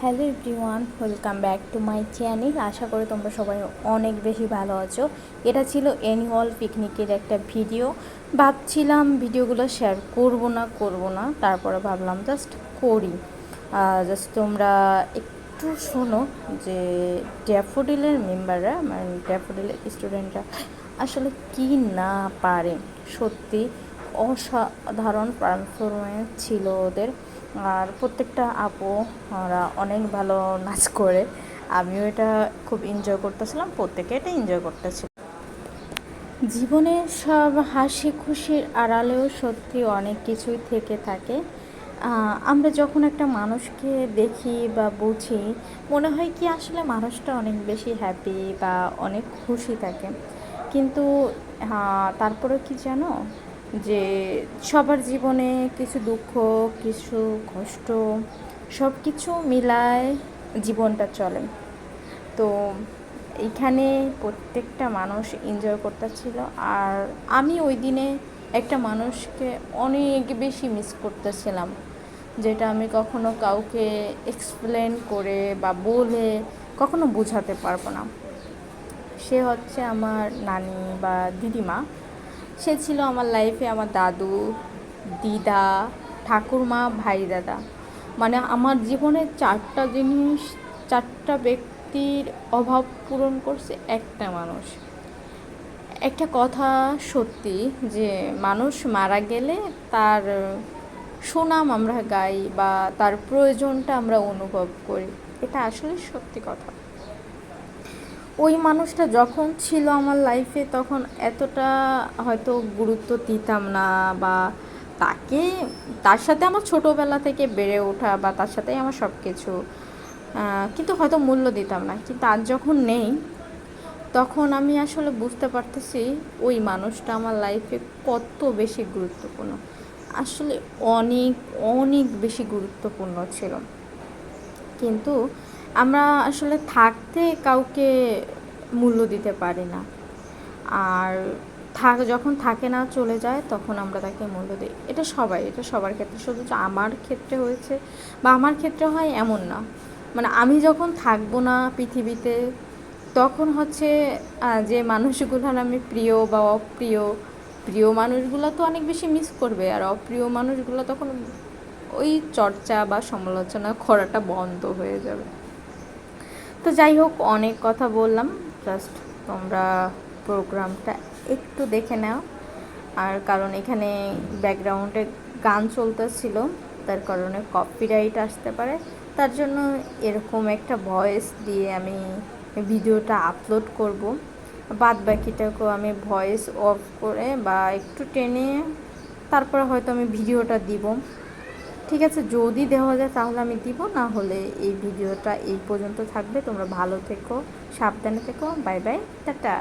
Hello everyone, welcome back to my channel. আশা করি তোমরা সবাই অনেক বেশি ভালো আছো। এটা ছিল অ্যানুয়াল পিকনিকের একটা ভিডিও। ভাবছিলাম ভিডিওগুলো শেয়ার করব না, তারপরে ভাবলাম জাস্ট করি। জাস্ট তোমরা একটু শোনো যে ড্যাফোডিলের মেম্বাররা, মানে ড্যাফোডিলের স্টুডেন্টরা আসলে কি না পারে। সত্যি অসাধারণ পারফরমেন্স ছিল ওদের। আর প্রত্যেকটা আপু ওরা অনেক ভালো নাচ করে। আমিও এটা খুব এনজয় করতেছিলাম, প্রত্যেকে এটা এনজয় করতেছিল। জীবনে সব হাসি খুশির আড়ালেও সত্যি অনেক কিছুই থেকে থাকে। আমরা যখন একটা মানুষকে দেখি বা বুঝি, মনে হয় কি আসলে মানুষটা অনেক বেশি হ্যাপি বা অনেক খুশি থাকে। কিন্তু তারপরে কি জানো, যে সবার জীবনে কিছু দুঃখ, কিছু কষ্ট, সব কিছু মিলায় জীবনটা চলে। তো এইখানে প্রত্যেকটা মানুষ এনজয় করতেছিল। আর আমি ওই দিনে একটা মানুষকে অনেক বেশি মিস করতেছিলাম, যেটা আমি কখনো কাউকে এক্সপ্লেন করে বা বলে কখনো বোঝাতে পারবো না। সে হচ্ছে আমার নানি বা দিদিমা। সে ছিল আমার লাইফে আমার দাদু, দিদা, ঠাকুরমা, ভাই, দাদা। মানে আমার জীবনে চারটা জিনিস, চারটা ব্যক্তির অভাব পূরণ করছে একটা মানুষ। একটা কথা সত্যি, যে মানুষ মারা গেলে তার সুনাম আমরা গাই বা তার প্রয়োজনটা আমরা অনুভব করি। এটা আসলে সত্যি কথা। ওই মানুষটা যখন ছিল আমার লাইফে তখন এতটা হয়তো গুরুত্ব দিতাম না, বা তাকে, তার সাথে আমার ছোটোবেলা থেকে বেড়ে ওঠা বা তার সাথেই আমার সব কিছু, কিন্তু হয়তো মূল্য দিতাম না। কিন্তু আজ যখন নেই, তখন আমি আসলে বুঝতে পারতেছি ওই মানুষটা আমার লাইফে কত বেশি গুরুত্বপূর্ণ। আসলে অনেক অনেক বেশি গুরুত্বপূর্ণ ছিল। কিন্তু আমরা আসলে থাকতে কাউকে মূল্য দিতে পারি না। আর যখন থাকে না, চলে যায়, তখন আমরা তাকে মূল্য দিই। এটা সবার ক্ষেত্রে, শুধু যে আমার ক্ষেত্রে হয়েছে বা আমার ক্ষেত্রে হয় এমন না। মানে আমি যখন থাকবো না পৃথিবীতে, তখন হচ্ছে যে মানুষগুলোর আমি প্রিয় বা অপ্রিয়, প্রিয় মানুষগুলো তো অনেক বেশি মিস করবে, আর অপ্রিয় মানুষগুলো তখন ওই চর্চা বা সমালোচনা করাটা বন্ধ হয়ে যাবে। তো যাই হোক, অনেক কথা বললাম। জাস্ট তোমরা প্রোগ্রামটা একটু দেখে নাও। আর কারণ এখানে ব্যাকগ্রাউন্ডে গান চলতেছিল, তার কারণে কপিরাইট আসতে পারে। তার জন্য এরকম একটা ভয়েস দিয়ে আমি ভিডিওটা আপলোড করব। বাদ বাকিটাকেও আমি ভয়েস অফ করে বা একটু টেনে তারপরে হয়তো আমি ভিডিওটা দিব। ঠিক আছে, যদি দেওয়া যায় তাহলে আমি দিব, না হলে এই ভিডিওটা এই পর্যন্ত থাকবে। তোমরা ভালো থেকো, সাবধানে থেকো, বাই বাই, টাটা।